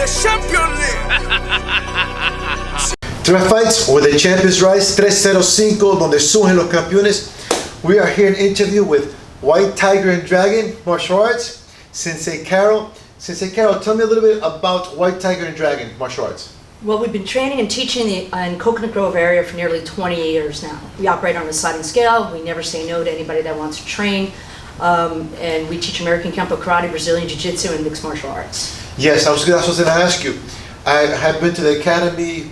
the champion league. 305 Fights, where the champions rise, 305, donde surgen los campeones. We are here in interview with White Tiger and Dragon Martial Arts, Sensei Carol. Sensei Carol, tell me a little bit about White Tiger and Dragon Martial Arts. Well, we've been training and teaching in Coconut Grove area for nearly 20 years now. We operate on a sliding scale. We never say no to anybody that wants to train. And we teach American Kempo, Karate, Brazilian Jiu-Jitsu, and mixed martial arts. Yes, I was going to ask you. I have been to the academy,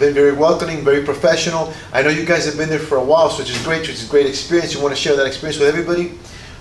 been very welcoming, very professional. I know you guys have been there for a while, which is great. It's a great experience. You want to share that experience with everybody.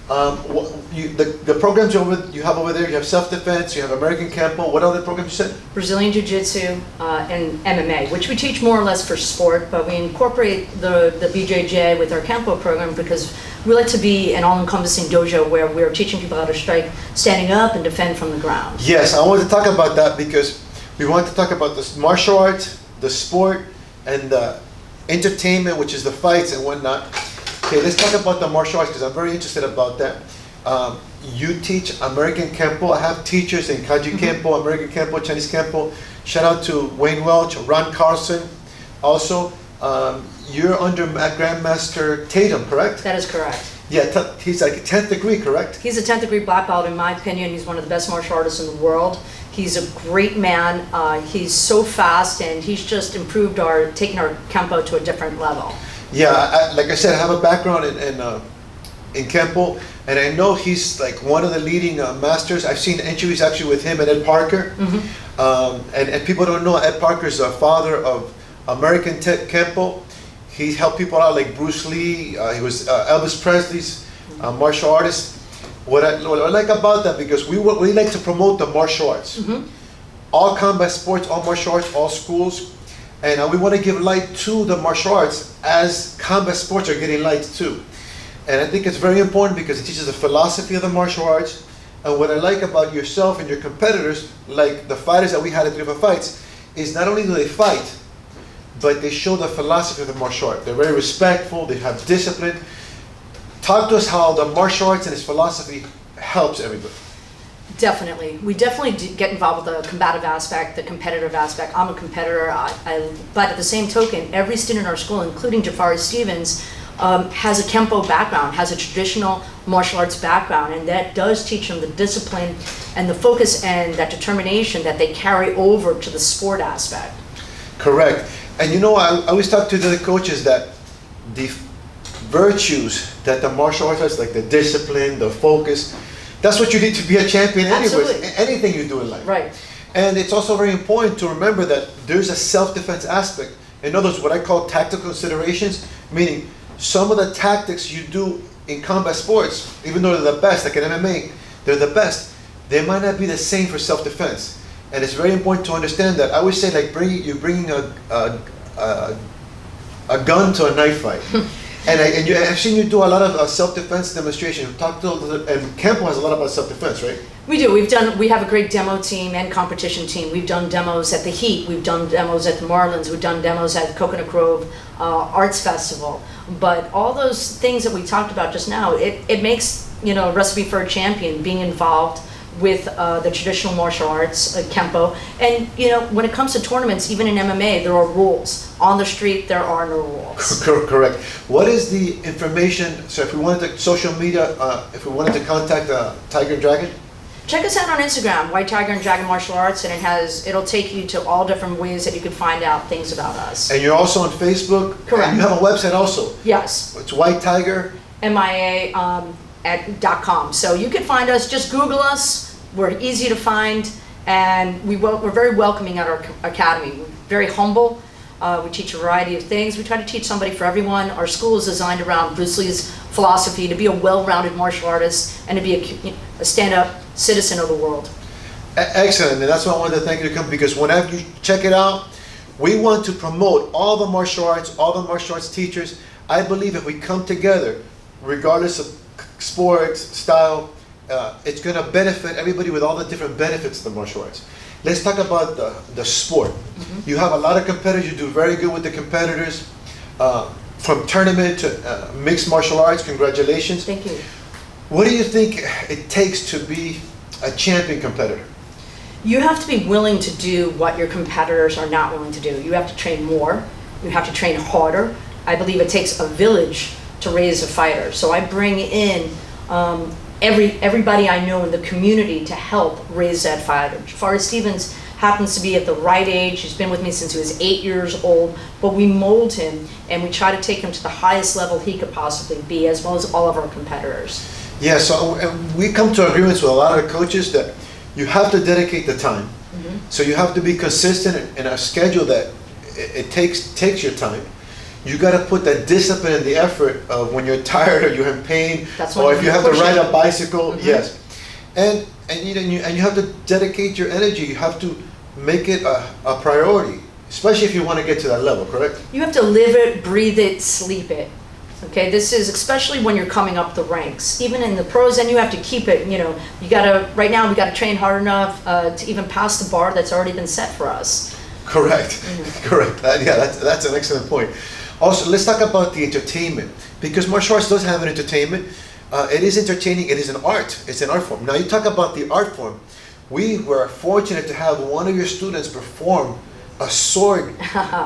The programs you have over there, you have self-defense, you have American Kempo. What other programs you said? Brazilian Jiu-Jitsu and MMA, which we teach more or less for sport, but we incorporate the BJJ with our Kempo program because we like to be an all-encompassing dojo where we're teaching people how to strike standing up and defend from the ground. Yes, I wanted to talk about that because we want to talk about the martial arts, the sport, and the entertainment, which is the fights and whatnot. Okay, let's talk about the martial arts because I'm very interested about that. You teach American Kempo. I have teachers in Kaji Kempo, American Kempo, Chinese Kempo. Shout out to Wayne Welch, Ron Carlson. Also, you're under Grandmaster Tatum, correct? That is correct. Yeah, he's like 10th degree, correct? He's a 10th degree black belt. In my opinion, he's one of the best martial artists in the world. He's a great man. He's so fast, and he's just improved taking our Kempo to a different level. Yeah, like I said, I have a background in Kempo, and I know he's like one of the leading masters. I've seen interviews actually with him and Ed Parker. And people don't know Ed Parker's the father of American Kempo. He helped people out like Bruce Lee. He was Elvis Presley's martial artist. What I like about that, because we like to promote the martial arts. All combat sports, all martial arts, all schools. And we want to give light to the martial arts as combat sports are getting light too. And I think it's very important because it teaches the philosophy of the martial arts. And what I like about yourself and your competitors, like the fighters that we had at 305 Fights, is not only do they fight, but they show the philosophy of the martial art. They're very respectful, they have discipline. Talk to us how the martial arts and its philosophy helps everybody. Definitely. We definitely get involved with the combative aspect, the competitive aspect. I'm a competitor, but at the same token, every student in our school, including Jafari Stevens, has a Kempo background, has a traditional martial arts background, and that does teach them the discipline and the focus and that determination that they carry over to the sport aspect. Correct. And you know, I always talk to the coaches that the virtues that the martial arts has, like the discipline, the focus, that's what you need to be a champion anyways, anything you do in life. Right. And it's also very important to remember that there's a self-defense aspect. In other words, what I call tactical considerations, meaning some of the tactics you do in combat sports, even though they're the best, like in MMA, they're the best, they might not be the same for self-defense. And it's very important to understand that. I always say, like, you're bringing a gun to a knife fight. I've seen you do a lot of self-defense demonstration. And Kempo has a lot about self-defense, right? We do. We have a great demo team and competition team. We've done demos at the Heat. We've done demos at the Marlins. We've done demos at Coconut Grove Arts Festival. But all those things that we talked about just now, it makes, a recipe for a champion being involved with the traditional martial arts, Kempo. And, when it comes to tournaments, even in MMA, there are rules. On the street, there are no rules. Correct. What is the information, so if we wanted to, social media, if we wanted to contact Tiger and Dragon? Check us out on Instagram, White Tiger and Dragon Martial Arts, and it'll take you to all different ways that you can find out things about us. And you're also on Facebook? Correct. And you have a website also? Yes. It's White Tiger? MIA .com. So you can find us, just Google us. We're easy to find, and we're very welcoming at our academy. We're very humble. We teach a variety of things. We try to teach somebody for everyone. Our school is designed around Bruce Lee's philosophy to be a well-rounded martial artist and to be a stand-up citizen of the world. Excellent, and that's why I wanted to thank you to come, because whenever you check it out, we want to promote all the martial arts teachers. I believe if we come together, regardless of sports, style, it's going to benefit everybody with all the different benefits of the martial arts. Let's talk about the sport. You have a lot of competitors. You do very good with the competitors. From tournament to mixed martial arts, congratulations. Thank you. What do you think it takes to be a champion competitor? You have to be willing to do what your competitors are not willing to do. You have to train more. You have to train harder. I believe it takes a village to raise a fighter. So I bring in everybody I know in the community to help raise that fighter. Forrest Stevens happens to be at the right age. He's been with me since he was 8 years old, but we mold him and we try to take him to the highest level he could possibly be, as well as all of our competitors. Yeah, so we come to agreements with a lot of coaches that you have to dedicate the time. Mm-hmm. So you have to be consistent in a schedule that it takes your time. You got to put that discipline and the effort of when you're tired or you're in pain, or if you have to ride a bicycle. Mm-hmm. Yes, and you have to dedicate your energy. You have to make it a priority, especially if you want to get to that level. Correct? You have to live it, breathe it, sleep it. Okay, this is especially when you're coming up the ranks, even in the pros, and you have to keep it. You know, right now we got to train hard enough to even pass the bar that's already been set for us. Correct. Mm-hmm. Correct. Yeah, that's an excellent point. Also, let's talk about the entertainment, because martial arts does have an entertainment. It is entertaining. It is an art. It's an art form. Now, you talk about the art form. We were fortunate to have one of your students perform a sword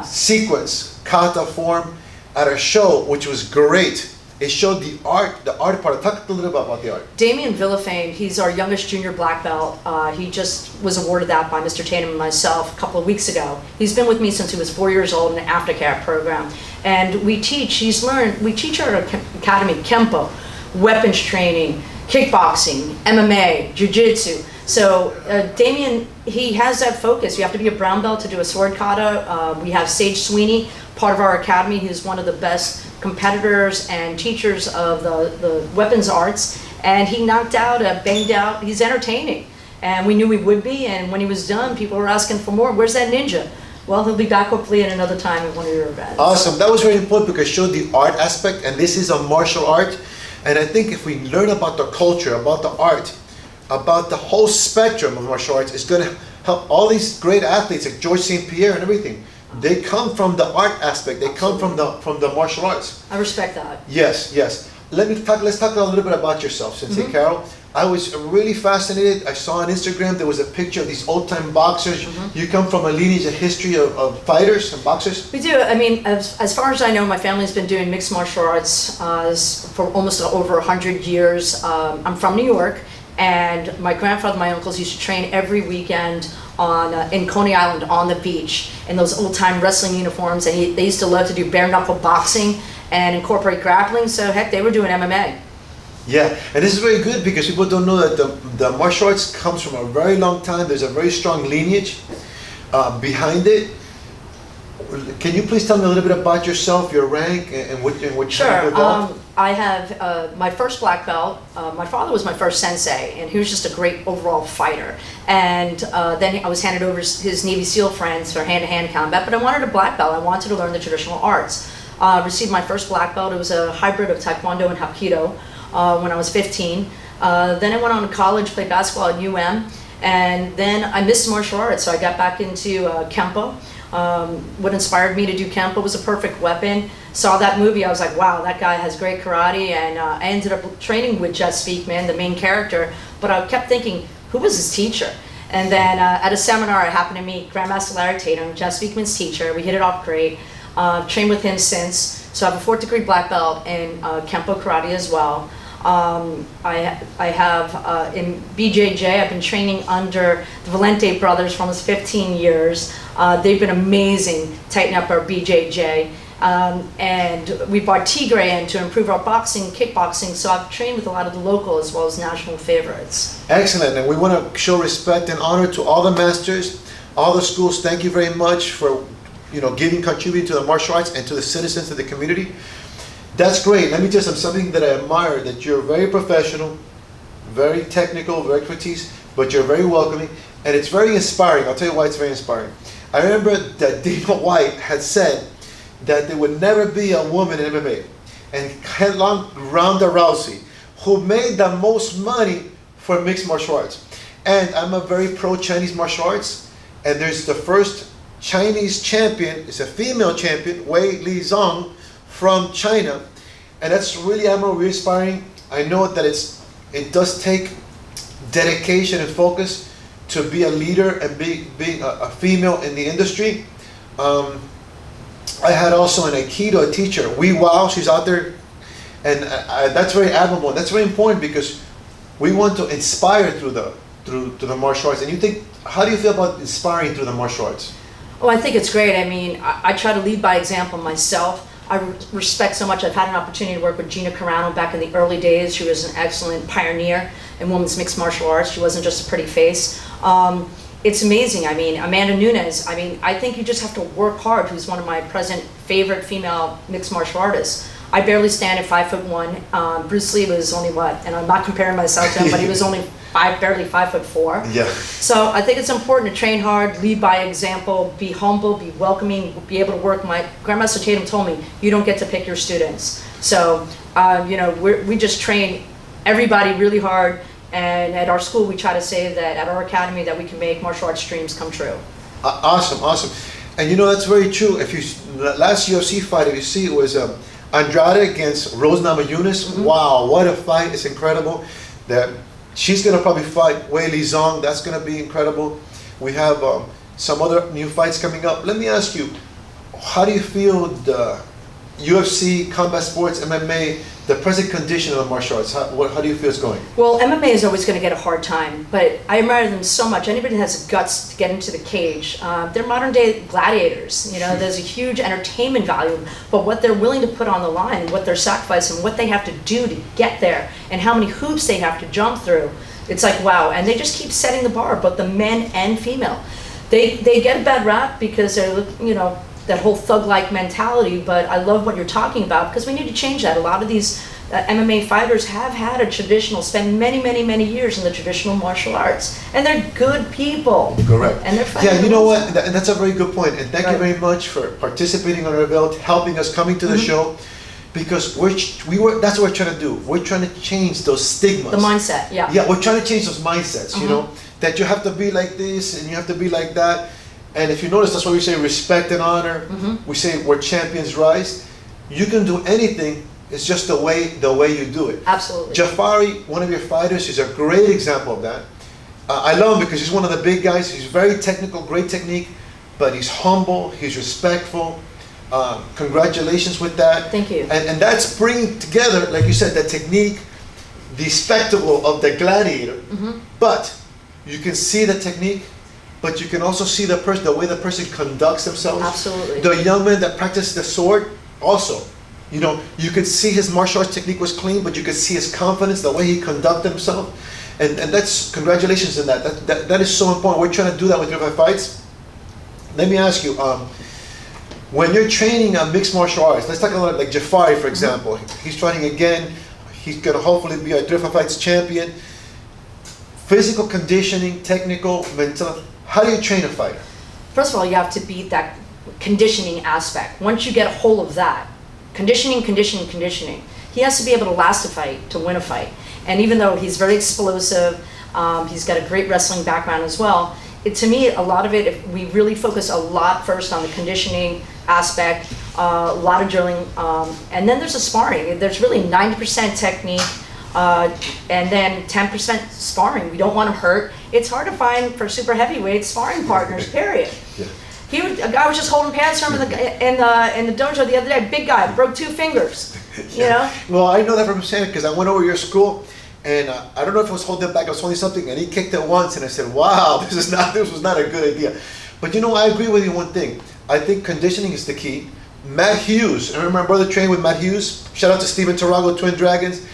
sequence, kata form, at our show, which was great. It showed the art part. Talk a little bit about the art. Damien Villafane, he's our youngest junior black belt. He just was awarded that by Mr. Tatum and myself a couple of weeks ago. He's been with me since he was 4 years old in an aftercare program. And we teach our academy Kempo, weapons training, kickboxing, MMA, jiu-jitsu. So Damien, he has that focus. You have to be a brown belt to do a sword kata. We have Sage Sweeney, part of our academy, who's one of the best competitors and teachers of the weapons arts. And he knocked out, banged out. He's entertaining. And we knew he would be. And when he was done, people were asking for more. Where's that ninja? Well, he'll be back hopefully at another time at one of your events. Awesome. That was very important because it showed the art aspect. And this is a martial art. And I think if we learn about the culture, about the art, about the whole spectrum of martial arts, it's going to help all these great athletes like George St. Pierre and everything. They come from the art aspect. They come from the martial arts. I respect that. Yes, yes. Let's talk a little bit about yourself, Sensei Carol. I was really fascinated. I saw on Instagram there was a picture of these old-time boxers. You come from a lineage, a history of fighters and boxers? We do. I mean, as far as I know, my family's been doing mixed martial arts for almost over 100 years. I'm from New York, and my grandfather, my uncles used to train every weekend in Coney Island on the beach in those old-time wrestling uniforms, and they used to love to do bare-knuckle boxing and incorporate grappling. So heck, they were doing MMA. Yeah, and this is very good because people don't know that the martial arts comes from a very long time. There's a very strong lineage behind it. Can you please tell me a little bit about yourself, your rank, and what Sure. I have my first black belt. My father was my first sensei, and he was just a great overall fighter. And then I was handed over his Navy SEAL friends for hand-to-hand combat, but I wanted a black belt. I wanted to learn the traditional arts. Received my first black belt. It was a hybrid of Taekwondo and Hapkido when I was 15. Then I went on to college, played basketball at UM, and then I missed martial arts, so I got back into Kempo. What inspired me to do Kempo was a perfect weapon. Saw that movie, I was like, wow, that guy has great karate, and I ended up training with Jet Speakman, the main character, but I kept thinking, who was his teacher? And then at a seminar, I happened to meet Grandmaster Larry Tatum, Jet Speakman's teacher. We hit it off great. Trained with him since, so I have a 4th degree black belt in Kempo karate as well. I have in BJJ, I've been training under the Valente brothers for almost 15 years. They've been amazing, tighten up our BJJ. And we brought Tigre in to improve our boxing, kickboxing, so I've trained with a lot of the local as well as national favorites. Excellent, and we want to show respect and honor to all the masters, all the schools. Thank you very much for contributing to the martial arts and to the citizens of the community. That's great. Let me tell you something that I admire, that you're very professional, very technical, very expertise, but you're very welcoming, and it's very inspiring. I'll tell you why it's very inspiring. I remember that Dana White had said that there would never be a woman in MMA, and headlong Ronda Rousey, who made the most money for mixed martial arts. And I'm a very pro Chinese martial arts, and there's the first Chinese champion, it's a female champion, Wei Li Zong from China, and that's really admirable, really inspiring. I know that it does take dedication and focus to be a leader and being a female in the industry. I had also an Aikido teacher, Wow, she's out there, and that's very admirable. That's very important because we want to inspire through the martial arts. And you think, how do you feel about inspiring through the martial arts? Oh, I think it's great. I mean, I try to lead by example myself. I respect so much. I've had an opportunity to work with Gina Carano back in the early days. She was an excellent pioneer in women's mixed martial arts. She wasn't just a pretty face. It's amazing. I mean, Amanda Nunes, I mean, I think you just have to work hard, who's one of my present favorite female mixed martial artists. I barely stand at 5'1". Bruce Lee was only what, and I'm not comparing myself to him, but he was only barely 5'4". Yeah. So I think it's important to train hard, lead by example, be humble, be welcoming, be able to work. My Grandmaster Tatum told me, you don't get to pick your students. So, you know, we just train everybody really hard. And at our school, we try to say that at our academy that we can make martial arts dreams come true. Awesome, awesome. And you know, that's very true. If you, the last UFC fight, if you see, it was Andrade against Rose Namajunas. Mm-hmm. Wow, what a fight. It's incredible. That she's going to probably fight Wei Li Zong. That's going to be incredible. We have some other new fights coming up. Let me ask you, how do you feel the UFC, combat sports, MMA, the present condition of the martial arts? How do you feel it's going? Well, MMA is always going to get a hard time, but I admire them so much. Anybody that has the guts to get into the cage, they're modern day gladiators. You know, there's a huge entertainment value, but what they're willing to put on the line, what they're sacrificing, what they have to do to get there, and how many hoops they have to jump through, it's like, wow. And they just keep setting the bar, both the men and female. They get a bad rap because they're, you know, that whole thug-like mentality, but I love what you're talking about because we need to change that. A lot of these MMA fighters have had a traditional, spend many years in the traditional martial arts, and they're good people. Correct. And they're fighting. Yeah, you know what? And that's a very good point. And thank you very much for participating on our event, helping us, coming to the show, because that's what we're trying to do. We're trying to change those stigmas. The mindset, yeah. Yeah, we're trying to change those mindsets, you know, that you have to be like this and you have to be like that. And if you notice, that's why we say respect and honor. We say where champions rise. You can do anything. It's just the way you do it. Absolutely. Jafari, one of your fighters, is a great example of that. I love him because he's one of the big guys. He's very technical, great technique, but he's humble. He's respectful. Congratulations with that. Thank you. And that's bringing together, like you said, the technique, the spectacle of the gladiator. But you can see the technique. But you can also see the way the person conducts themselves. Absolutely. The young man that practiced the sword, also, you know, you could see his martial arts technique was clean, but you could see his confidence, the way he conducted himself, and that's congratulations in that. That is so important. We're trying to do that with 305 Fights. Let me ask you, when you're training mixed martial arts, let's talk about like Jafari, for example. He's training again. He's gonna hopefully be a 305 Fights champion. Physical conditioning, technical, mental. How do you train a fighter? First of all, you have to beat that conditioning aspect. Once you get a hold of that, conditioning, he has to be able to last a fight, to win a fight. And even though he's very explosive, he's got a great wrestling background as well, to me, a lot of it, if we really focus a lot first on the conditioning aspect, a lot of drilling, and then there's the sparring. There's really 90% technique, and then 10% sparring. We don't want to hurt. It's hard to find for super heavyweight sparring partners, period. Yeah. A guy was just holding pants from him in the dojo the other day, big guy, broke 2 fingers, you know? Well, I know that from Santa because I went over your school and I don't know if it was holding back, I was holding something and he kicked it once and I said, wow, this was not a good idea. But you know, I agree with you one thing. I think conditioning is the key. Matt Hughes, I remember my brother trained with Matt Hughes. Shout out to Steven Tarago, Twin Dragons.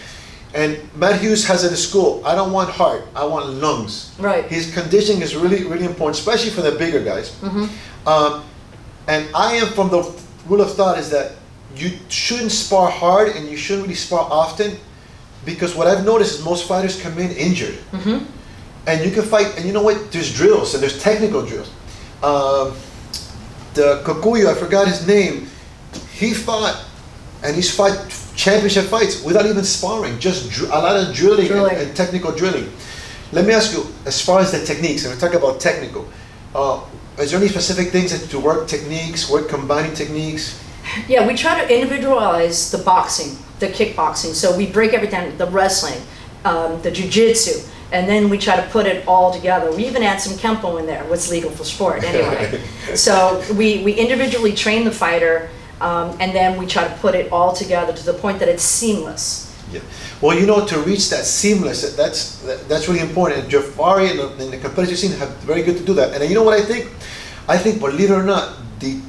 And Matt Hughes has it in school. I don't want heart, I want lungs. Right. His conditioning is really important, especially for the bigger guys. And I am from the rule of thought is that you shouldn't spar hard and you shouldn't really spar often, because what I've noticed is most fighters come in injured. And you can fight, and you know what? There's drills and there's technical drills. The Kikuyu, I forgot his name. He fought, and he's fought championship fights without even sparring, just a lot of drilling. And technical drilling. Let me ask you, as far as the techniques, and we talk about technical, is there any specific things that to work techniques, work combining techniques? Yeah, we try to individualize the boxing, the kickboxing. So we break everything, the wrestling, the jiu-jitsu. and then we try to put it all together. We even add some Kempo in there, what's legal for sport anyway. So we individually train the fighter, and then we try to put it all together to the point that it's seamless. Yeah. Well, to reach that seamless, that's really important. And Jafari and the competitive scene have very good to do that. And you know what I think? I think, believe it or not, the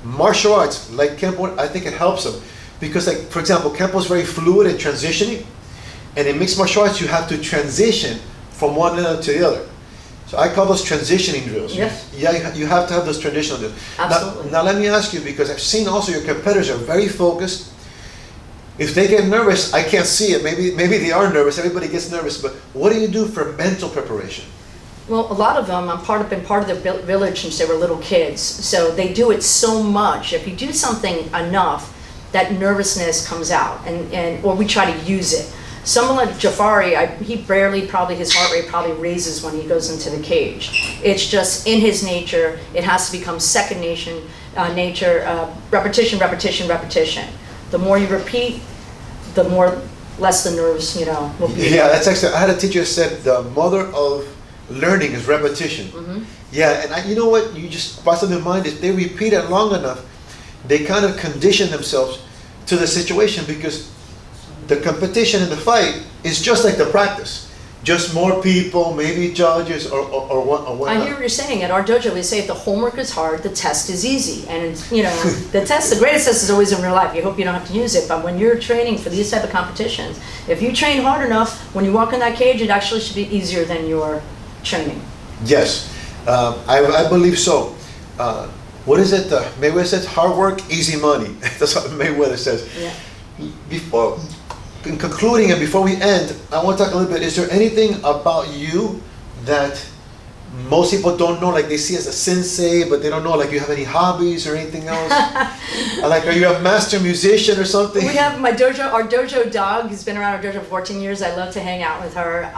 martial arts, like Kempo, I think it helps them. Because, like, for example, Kempo is very fluid and transitioning. And in mixed martial arts, you have to transition from one level to the other. So I call those transitioning drills. Yes. Yeah, you have to have those transitional drills. Absolutely. Now let me ask you, because I've seen also your competitors are very focused. If they get nervous, I can't see it. Maybe they are nervous. Everybody gets nervous. But what do you do for mental preparation? Well, a lot of them, been part of their village since they were little kids. So they do it so much. If you do something enough, that nervousness comes out, or we try to use it. Someone like Jafari, his heart rate probably raises when he goes into the cage. It's just in his nature. It has to become second nature, repetition, repetition, repetition. The more you repeat, the less the nerves, will be. Yeah, that's actually, I had a teacher who said the mother of learning is repetition. Mm-hmm. Yeah, and you know what? You just brought something in mind. If they repeat it long enough, they kind of condition themselves to the situation, because the competition in the fight is just like the practice. Just more people, maybe judges, or what. I hear what you're saying. At our dojo, we say if the homework is hard, the test is easy. And the greatest test is always in real life. You hope you don't have to use it. But when you're training for these type of competitions, if you train hard enough, when you walk in that cage, it actually should be easier than your training. Yes, I believe so. What is it? Mayweather says, hard work, easy money. That's what Mayweather says. Yeah. In concluding and before we end, I want to talk a little bit. Is there anything about you that most people don't know? Like they see as a sensei, but they don't know. Like you have any hobbies or anything else? Like, are you a master musician or something? We have our dojo dog. He's been around our dojo for 14 years. I love to hang out with her.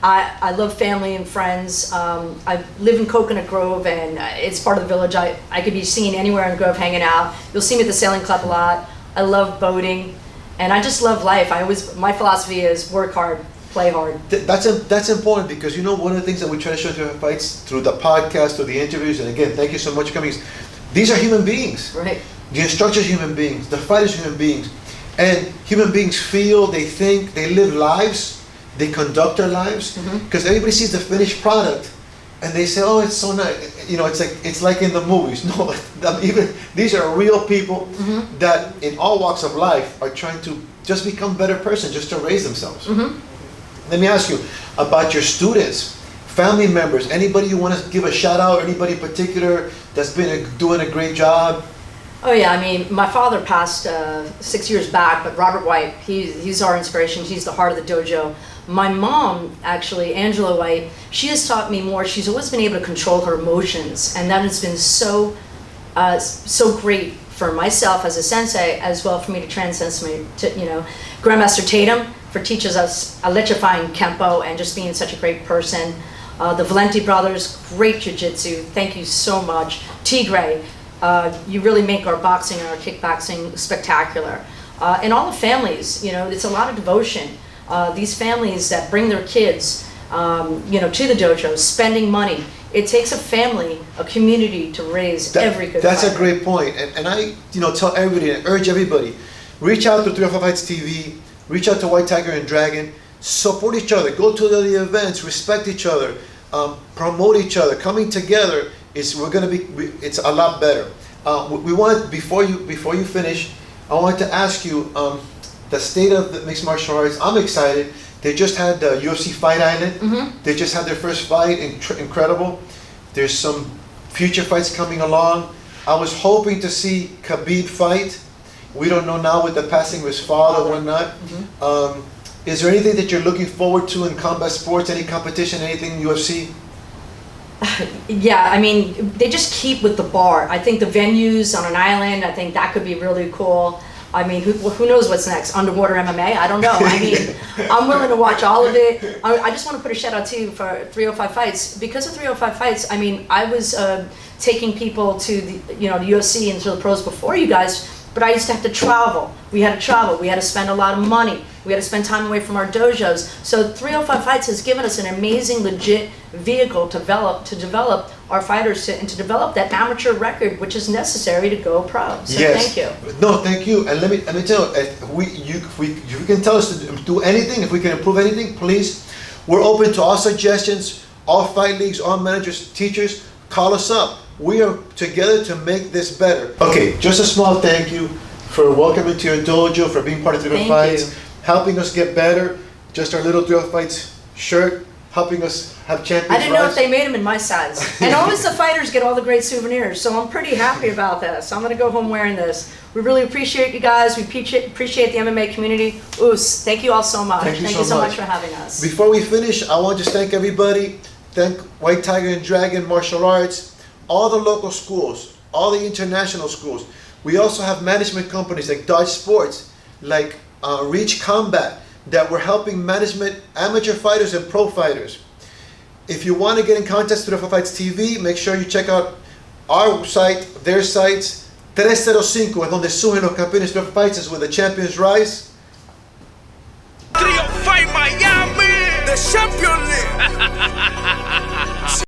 I love family and friends. I live in Coconut Grove, and it's part of the village. I could be seen anywhere in Grove hanging out. You'll see me at the sailing club a lot. I love boating, and I just love life. My philosophy is work hard, play hard. That's important, because one of the things that we try to show through our fights, through the podcast, through the interviews, and again, thank you so much for coming. These are human beings. Right. The instructors are human beings. The fighters are human beings. And human beings feel, they think, they live lives. They conduct their lives, because everybody sees the finished product, and they say, "Oh, it's so nice." It's like in the movies. No, even these are real people that, in all walks of life, are trying to just become better person, just to raise themselves. Let me ask you about your students, family members. Anybody you want to give a shout out? Anybody in particular that's been doing a great job? Oh yeah, I mean, my father passed 6 years back, but Robert White, he's our inspiration. He's the heart of the dojo. My mom, actually, Angela White, she has taught me more. She's always been able to control her emotions, and that has been so great for myself as a sensei, as well for me to transcend Grandmaster Tatum for teaches us electrifying Kempo and just being such a great person. The Valenti brothers, great jiu-jitsu. Thank you so much. Tigre, you really make our boxing and our kickboxing spectacular. And all the families, it's a lot of devotion. These families that bring their kids, to the dojo, spending money. It takes a family, a community to raise every good That's fighter. a great point. And I, tell everybody and urge everybody, reach out to 305 Fights TV, reach out to White Tiger and Dragon, support each other, go to the events, respect each other, promote each other. Coming together it's a lot better. We want, before you finish, I want to ask you, the state of the mixed martial arts. I'm excited. They just had the UFC Fight Island. They just had their first fight. Incredible. There's some future fights coming along. I was hoping to see Khabib fight. We don't know now with the passing of his father or not. Is there anything that you're looking forward to in combat sports? Any competition? Anything UFC? Yeah, I mean, they just keep with the bar. I think the venues on an island, I think that could be really cool. I mean, who knows what's next? Underwater MMA? I don't know. I mean, I'm willing to watch all of it. I just want to put a shout out too for 305 Fights. Because of 305 Fights, I mean, I was taking people to the UFC and to the pros before you guys, but I used to have to travel. We had to travel. We had to spend a lot of money. We had to spend time away from our dojos. So 305 Fights has given us an amazing, legit vehicle to develop our fighters and to develop that amateur record, which is necessary to go pro. So thank you. No, thank you. And let me tell you, if you can tell us to do anything, if we can improve anything, please. We're open to all suggestions, all fight leagues, all managers, teachers. Call us up. We are together to make this better. Okay, just a small thank you for welcoming to your dojo, for being part of 305 Fights, helping us get better. Just our little 305 Fights shirt, helping us have champions. I didn't know if they made them in my size. And always the fighters get all the great souvenirs, so I'm pretty happy about this. I'm gonna go home wearing this. We really appreciate you guys. We appreciate the MMA community. Oos, thank you all so much. Thank you so much for having us. Before we finish, I want to just thank everybody. Thank White Tiger and Dragon Martial Arts, all the local schools, all the international schools. We also have management companies like Dodge Sports, like Reach Combat, that we're helping management, amateur fighters and pro fighters. If you want to get in contact with 305 Fights TV, make sure you check out our site, their sites. 305 es donde surgen los campeones 305 Fights, is where the champions rise.